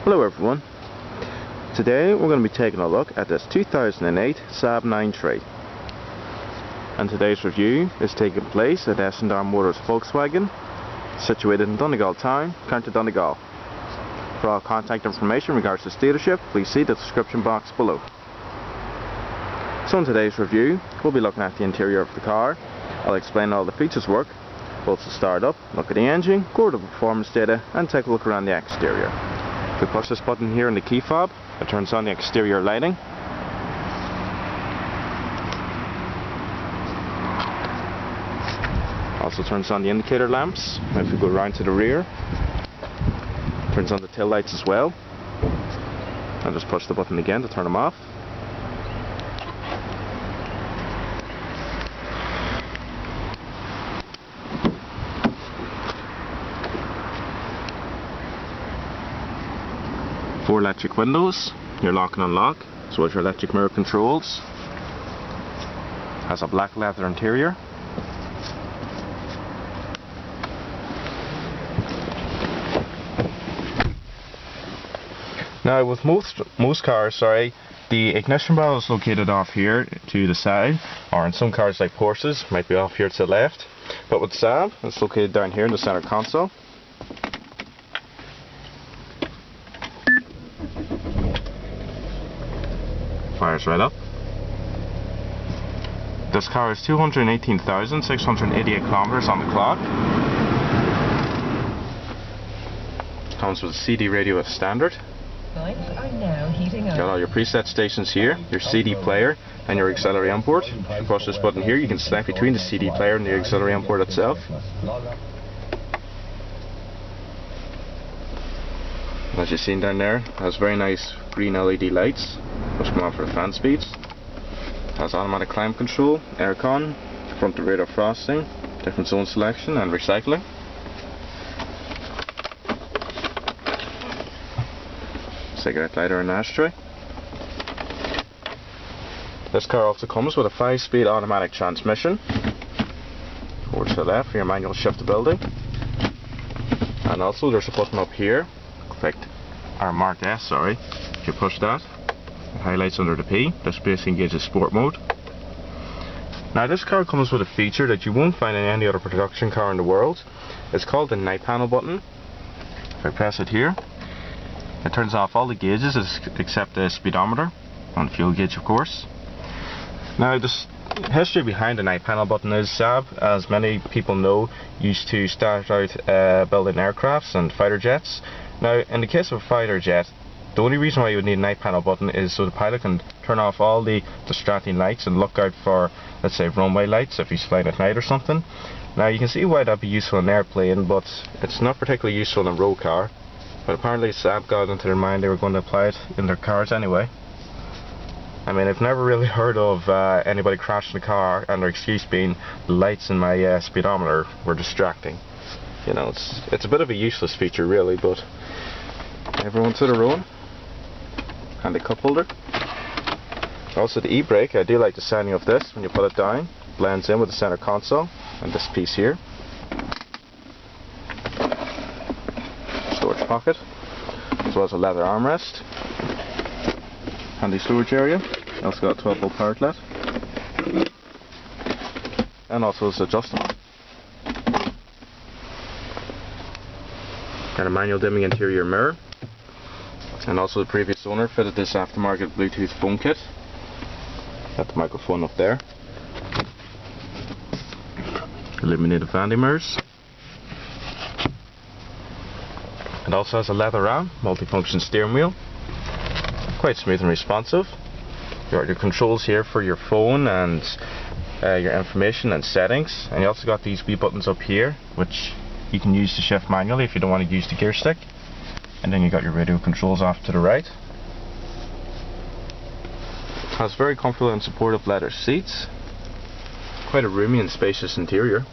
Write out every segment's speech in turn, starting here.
Hello everyone. Today we're going to be taking a look at this 2008 Saab 9-tray. And today's review is taking place at S&R Motors Volkswagen, situated in Donegal Town, County Donegal. For all contact information in regards to this dealership, please see the description box below. So in today's review, we'll be looking at the interior of the car. I'll explain how the features work. We'll also start up, look at the engine, go over the performance data, and take a look around the exterior. If we push this button here in the key fob, it turns on the exterior lighting. Also turns on the indicator lamps. If we go around to the rear, turns on the tail lights as well. I'll just push the button again to turn them off. Four electric windows, your lock and unlock, as well as your electric mirror controls. Has a black leather interior. Now with most cars, the ignition valve is located off here to the side, or in some cars like Porsches, might be off here to the left. But with Saab, it's located down here in the center console. Fires right up. This car is 218,688 kilometers on the clock. Comes with a CD radio as standard. Lights are now heating up. Got all your preset stations here, your CD player and your auxiliary import. If you push this button here, you can select between the CD player and the auxiliary import itself. As you've seen down there, it has very nice green LED lights, which come on for the fan speeds. It has automatic climate control, aircon, front to rear defrosting, different zone selection and recycling. Cigarette lighter and ashtray. This car also comes with a 5-speed automatic transmission. Forward to the left for your manual shiftability. And also there's a button up here, marked S, If you push that, it highlights under the P. This basically engages sport mode. Now this car comes with a feature that you won't find in any other production car in the world. It's called the night panel button. If I press it here, it turns off all the gauges except the speedometer, and fuel gauge of course. Now the history behind the night panel button is Saab, as many people know, used to start out building aircrafts and fighter jets. Now in the case of a fighter jet, the only reason why you would need a night panel button is so the pilot can turn off all the distracting lights and look out for, let's say, runway lights if he's flying at night or something. Now you can see why that'd be useful in an airplane, but it's not particularly useful in a road car. But apparently Saab got into their mind they were going to apply it in their cars anyway. I mean, I've never really heard of anybody crashing a car and their excuse being the lights in my speedometer were distracting. You know, it's a bit of a useless feature really, but everyone to their own. And the cup holder. Also the e-brake, I do like the sounding of this when you put it down. Blends in with the center console and this piece here. Storage pocket, as well as a leather armrest. Handy storage area. Also got a 12-volt power outlet. And also it's adjustable. Got a manual dimming interior mirror. And also the previous owner fitted this aftermarket Bluetooth phone kit. Got the microphone up there. Illuminated vanity mirrors. It also has a leather ram, multifunction steering wheel. Quite smooth and responsive. You got your controls here for your phone and your information and settings. And you also got these wee buttons up here, which you can use to shift manually if you don't want to use the gear stick. And then you got your radio controls off to the right. It has very comfortable and supportive leather seats. Quite a roomy and spacious interior.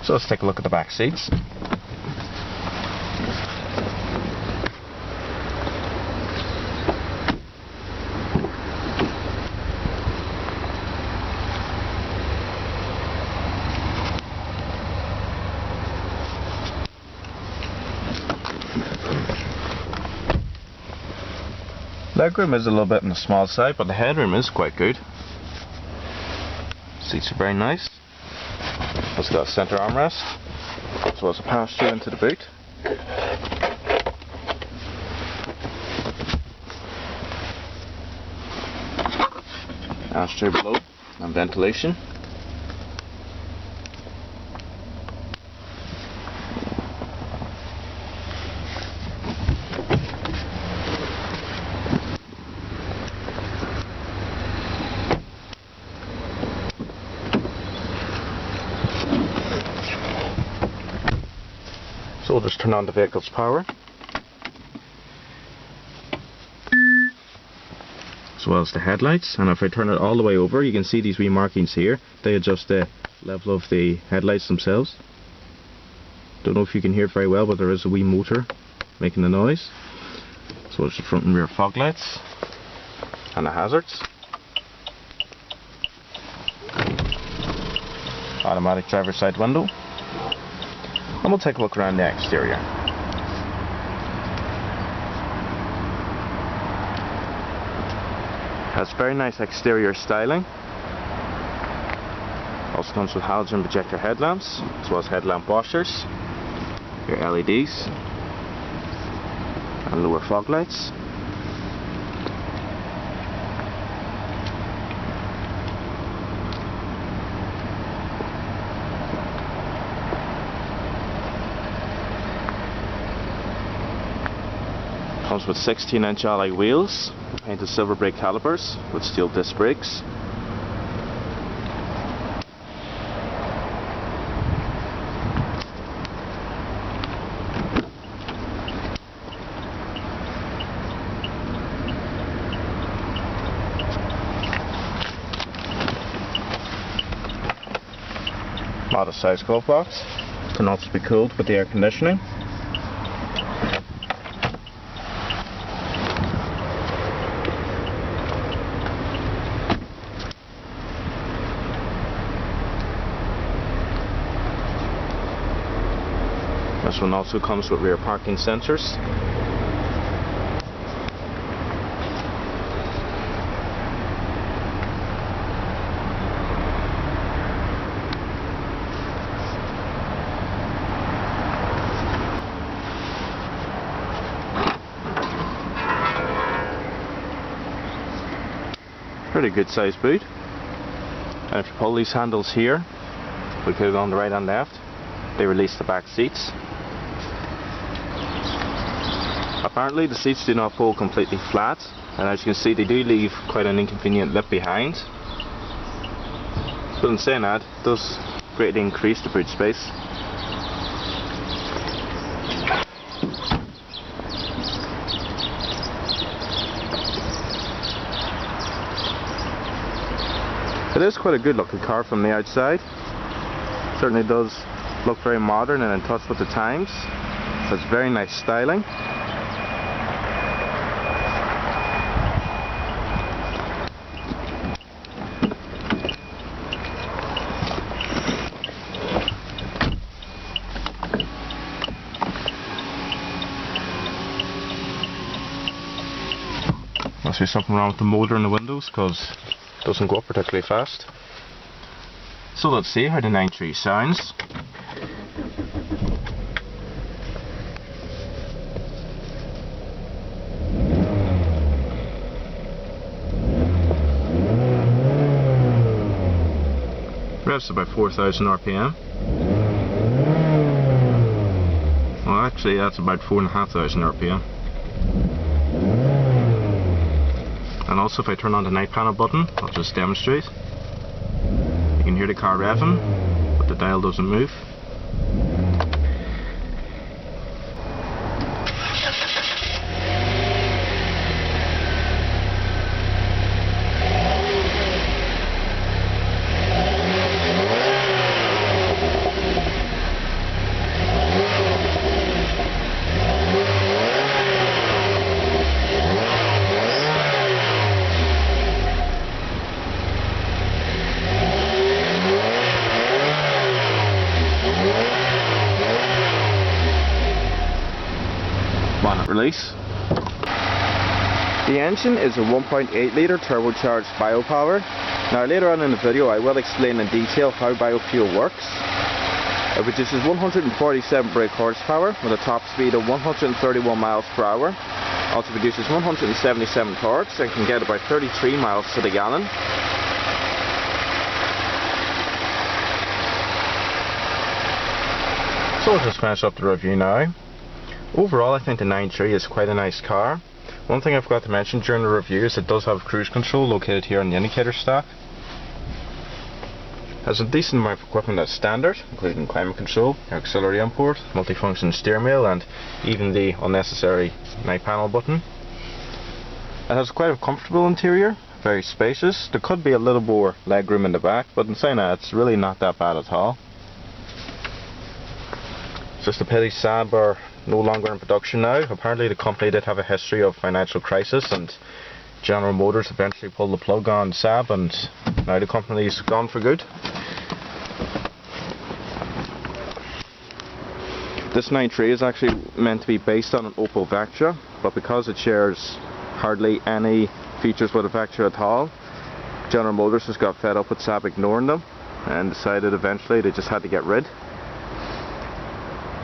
So let's take a look at the back seats. Legroom is a little bit on the small side, but the headroom is quite good. Seats are very nice. It's got a centre armrest, as well as a pass-through into the boot. Ashtray below and ventilation. So we'll just turn on the vehicle's power, as well as the headlights. And if I turn it all the way over, you can see these wee markings here. They adjust the level of the headlights themselves. Don't know if you can hear it very well, but there is a wee motor making the noise. So it's the front and rear fog lights and the hazards. Automatic driver's side window. And we'll take a look around the exterior. Has very nice exterior styling. Also comes with halogen projector headlamps, as well as headlamp washers, your LEDs, and lower fog lights. Comes with 16-inch alloy wheels, painted silver brake calipers with steel disc brakes. Modest size glove box, can also be cooled with the air conditioning. This one also comes with rear parking sensors. Pretty good sized boot. And if you pull these handles here, we could go on the right and left, they release the back seats. Apparently the seats do not fold completely flat, and as you can see they do leave quite an inconvenient lip behind. But in saying that, it does greatly increase the boot space. It is quite a good looking car from the outside. Certainly does look very modern and in touch with the times. So it's very nice styling. Must be something wrong with the motor in the windows, because it doesn't go up particularly fast. So let's see how the 9.3 sounds. Revs about 4,000 RPM. Well, actually that's about 4,500 RPM. And also if I turn on the night panel button, I'll just demonstrate. You can hear the car revving, but the dial doesn't move. Bonnet release. The The engine is a 1.8 litre turbocharged BioPower. Now later on in the video I will explain in detail how biofuel works. It produces 147 brake horsepower with a top speed of 131 miles per hour. Also produces 177 torques and can get about 33 miles to the gallon. So we'll just finish up the review now. Overall, I think the 9.3 is quite a nice car. One thing I forgot to mention during the review is it does have cruise control located here on the indicator stack. Has a decent amount of equipment as standard, including climate control, auxiliary input, multifunction steering wheel, and even the unnecessary night panel button. It has quite a comfortable interior, very spacious. There could be a little more legroom in the back, but in saying that, it's really not that bad at all. It's just a pity Saab are no longer in production now. Apparently the company did have a history of financial crisis, and General Motors eventually pulled the plug on Saab, and now the company's gone for good. This 9.3 is actually meant to be based on an Opel Vectra, but because it shares hardly any features with a Vectra at all, General Motors just got fed up with Saab ignoring them and decided eventually they just had to get rid.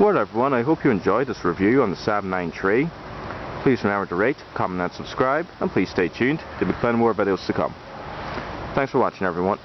Well everyone, I hope you enjoyed this review on the Saab 9.3. Please remember to rate, comment and subscribe, and please stay tuned. There'll be plenty more videos to come. Thanks for watching everyone.